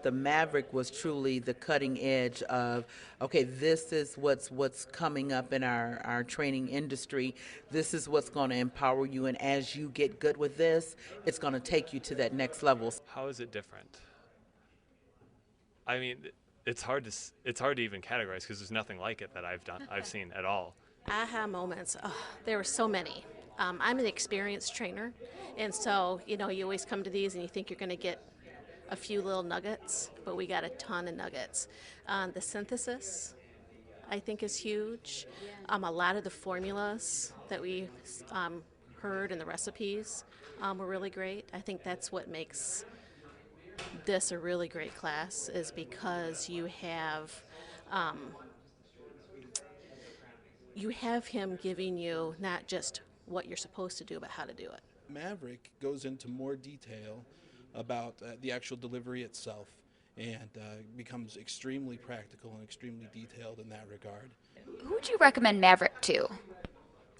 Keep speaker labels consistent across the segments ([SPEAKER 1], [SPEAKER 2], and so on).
[SPEAKER 1] the Maverick was truly the cutting edge of, okay, this is what's coming up in our training industry. This is what's going to empower you, and as you get good with this, it's going to take you to that next level.
[SPEAKER 2] How is it different? I mean, it's hard to even categorize because there's nothing like it that I've seen at all.
[SPEAKER 3] Aha moments. Oh, there were so many. I'm an experienced trainer, and so you always come to these and you think you're going to get a few little nuggets, but we got a ton of nuggets. The synthesis, I think, is huge. A lot of the formulas that we heard in the recipes were really great. I think that's what makes this a really great class, is because you have him giving you not just what you're supposed to do, but how to do it.
[SPEAKER 4] Maverick goes into more detail about the actual delivery itself and becomes extremely practical and extremely detailed in that regard.
[SPEAKER 5] Who would you recommend Maverick to?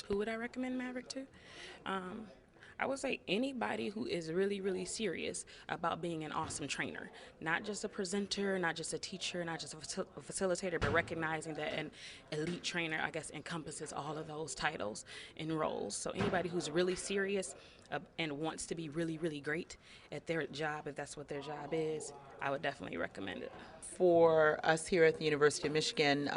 [SPEAKER 6] Who would I recommend Maverick to? I would say anybody who is really, really serious about being an awesome trainer. Not just a presenter, not just a teacher, not just a facilitator, but recognizing that an elite trainer, I guess, encompasses all of those titles and roles. So anybody who's really serious and wants to be really, really great at their job, if that's what their job is, I would definitely recommend it.
[SPEAKER 1] For us here at the University of Michigan,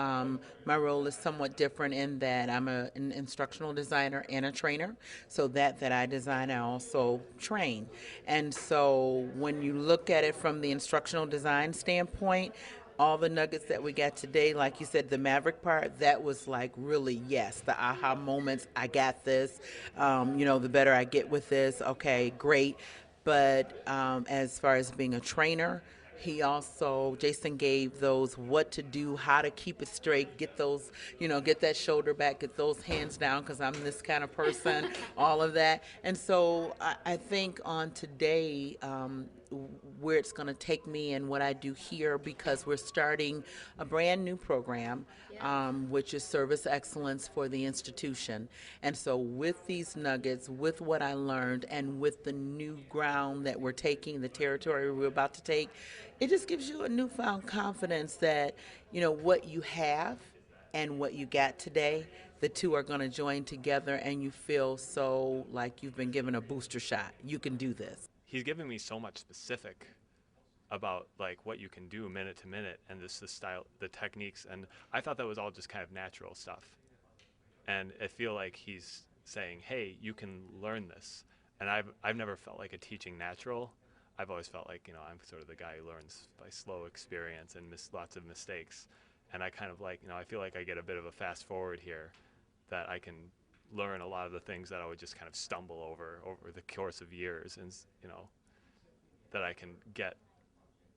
[SPEAKER 1] my role is somewhat different in that I'm an instructional designer and a trainer. So that I design, I also train. And so when you look at it from the instructional design standpoint, all the nuggets that we got today, like you said, the Maverick part, that was like really, yes, the aha moments. I got this. The better I get with this, okay, great. But as far as being a trainer, Jason gave those what to do, how to keep it straight, get those, get that shoulder back, get those hands down, because I'm this kind of person, all of that. And so I think on today, where it's going to take me and what I do here, because we're starting a brand new program, which is service excellence for the institution. And so with these nuggets, with what I learned, and with the new ground that we're taking, the territory we're about to take, it just gives you a newfound confidence that, what you have and what you got today, the two are going to join together, and you feel so like you've been given a booster shot. You can do this.
[SPEAKER 2] He's given me so much specific about like what you can do minute to minute, and the style, the techniques, and I thought that was all just kind of natural stuff. And I feel like he's saying, hey, you can learn this. And I've never felt like a teaching natural. I've always felt like, I'm sort of the guy who learns by slow experience and lots of mistakes. And I kind of like, I feel like I get a bit of a fast forward here, that I can learn a lot of the things that I would just kind of stumble over the course of years, and that I can get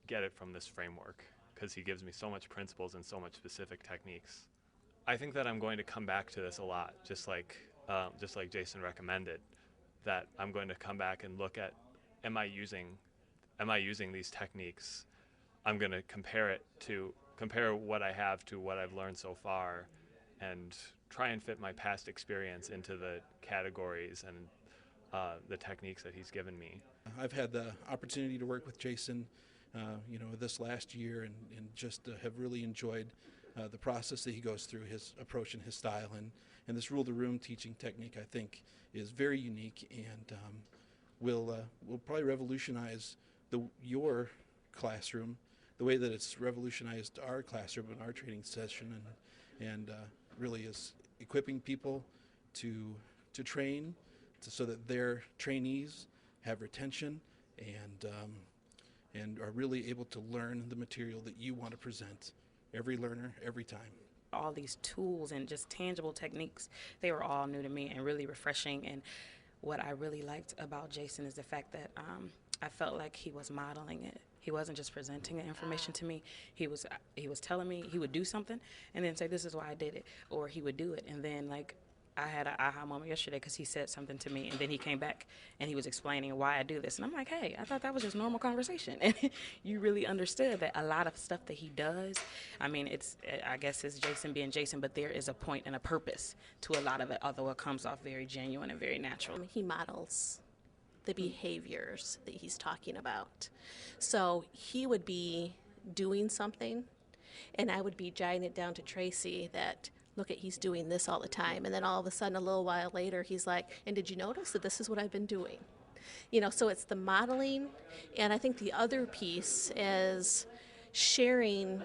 [SPEAKER 2] it from this framework, because he gives me so much principles and so much specific techniques. I think that I'm going to come back to this a lot, just like Jason recommended, that I'm going to come back and look at, am I using these techniques? I'm going to compare what I have to what I've learned so far, and try and fit my past experience into the categories and the techniques that he's given me.
[SPEAKER 4] I've had the opportunity to work with Jason, this last year, and just have really enjoyed the process that he goes through, his approach and his style, and this rule the room teaching technique, I think, is very unique, and will probably revolutionize your classroom the way that it's revolutionized our classroom and our training session, and really is equipping people to train so that their trainees have retention and are really able to learn the material that you want to present, every learner, every time.
[SPEAKER 6] All these tools and just tangible techniques, they were all new to me and really refreshing. And what I really liked about Jason is the fact that I felt like he was modeling it. He wasn't just presenting the information to me. He was telling me he would do something and then say, this is why I did it, or he would do it. And then like I had an aha moment yesterday because he said something to me, and then he came back and he was explaining why I do this. And I'm like, hey, I thought that was just normal conversation. And you really understood that a lot of stuff that he does, I guess it's Jason being Jason, but there is a point and a purpose to a lot of it, although it comes off very genuine and very natural.
[SPEAKER 3] He models the behaviors that he's talking about. So he would be doing something, and I would be jotting it down to Tracy that, look at, he's doing this all the time. And then all of a sudden, a little while later, he's like, and did you notice that this is what I've been doing? You know, so it's the modeling. And I think the other piece is sharing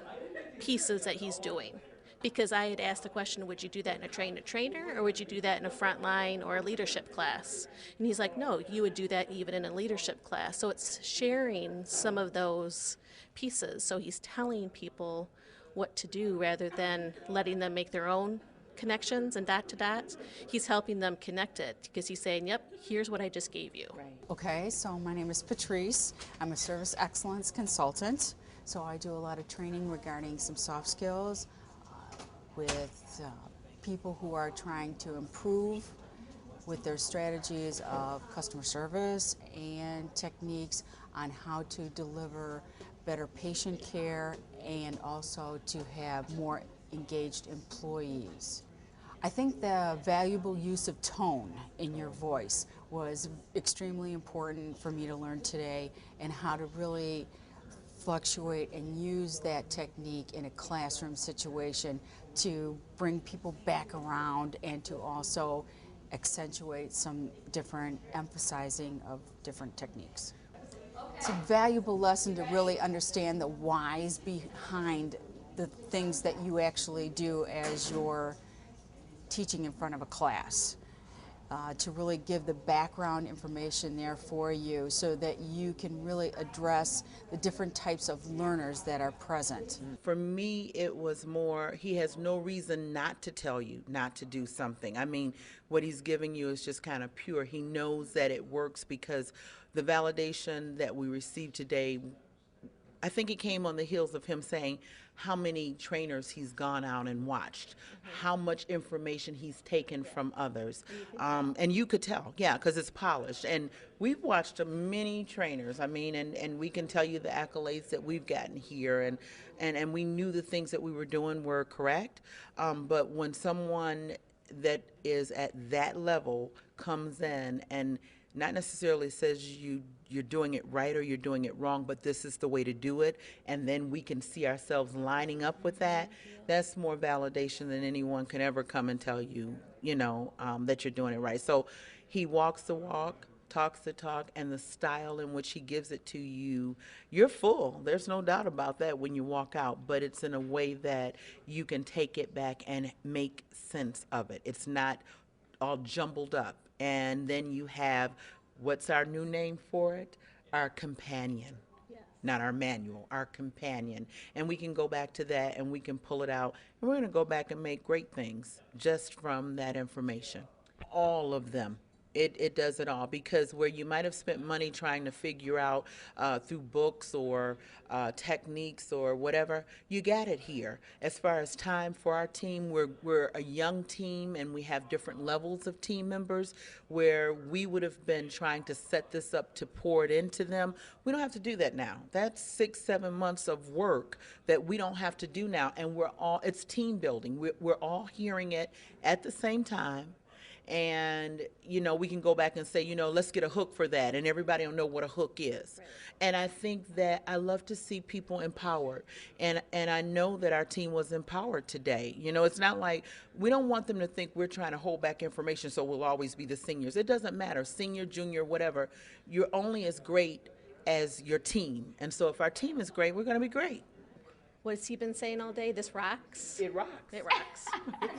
[SPEAKER 3] pieces that he's doing. Because I had asked the question, would you do that in a trainer or would you do that in a frontline or a leadership class? And he's like, no, you would do that even in a leadership class. So it's sharing some of those pieces. So he's telling people what to do rather than letting them make their own connections and dot to dots. He's helping them connect it because he's saying, yep, here's what I just gave you.
[SPEAKER 1] Right.
[SPEAKER 7] Okay, so my name is Patrice. I'm a service excellence consultant. So I do a lot of training regarding some soft skills with people who are trying to improve with their strategies of customer service and techniques on how to deliver better patient care and also to have more engaged employees. I think the valuable use of tone in your voice was extremely important for me to learn today, and how to really fluctuate and use that technique in a classroom situation to bring people back around and to also accentuate some different emphasizing of different techniques. It's a valuable lesson to really understand the whys behind the things that you actually do as you're teaching in front of a class. To really give the background information there for you so that you can really address the different types of learners that are present.
[SPEAKER 1] For me, it was more, he has no reason not to tell you not to do something. I mean, what he's giving you is just kind of pure. He knows that it works because the validation that we received today, I think it came on the heels of him saying how many trainers he's gone out and watched, how much information he's taken from others. And you could tell, yeah, because it's polished. And we've watched many trainers, I mean, and we can tell you the accolades that we've gotten here. And we knew the things that we were doing were correct. But when someone that is at that level comes in and not necessarily says you're doing it right or you're doing it wrong, but this is the way to do it, and then we can see ourselves lining up with that, that's more validation than anyone can ever come and tell you, that you're doing it right. So he walks the walk, talks the talk, and the style in which he gives it to you, you're full. There's no doubt about that when you walk out, but it's in a way that you can take it back and make sense of it. It's not all jumbled up. And then you have, what's our new name for it? Our companion. Yes. Not our manual, our companion. And we can go back to that and we can pull it out. And we're going to go back and make great things just from that information. All of them. It does it all, because where you might have spent money trying to figure out through books or techniques or whatever, you got it here. As far as time for our team, we're a young team and we have different levels of team members. Where we would have been trying to set this up to pour it into them, we don't have to do that now. That's 6-7 months of work that we don't have to do now, and it's team building. We're all hearing it at the same time. And we can go back and say, let's get a hook for that, and everybody will know what a hook is. Right. And I think that I love to see people empowered, and I know that our team was empowered today. It's not like, we don't want them to think we're trying to hold back information so we'll always be the seniors. It doesn't matter, senior, junior, whatever. You're only as great as your team, and so if our team is great, we're going to be great.
[SPEAKER 3] What's he been saying all day? This rocks?
[SPEAKER 1] It rocks.
[SPEAKER 3] It rocks.
[SPEAKER 1] It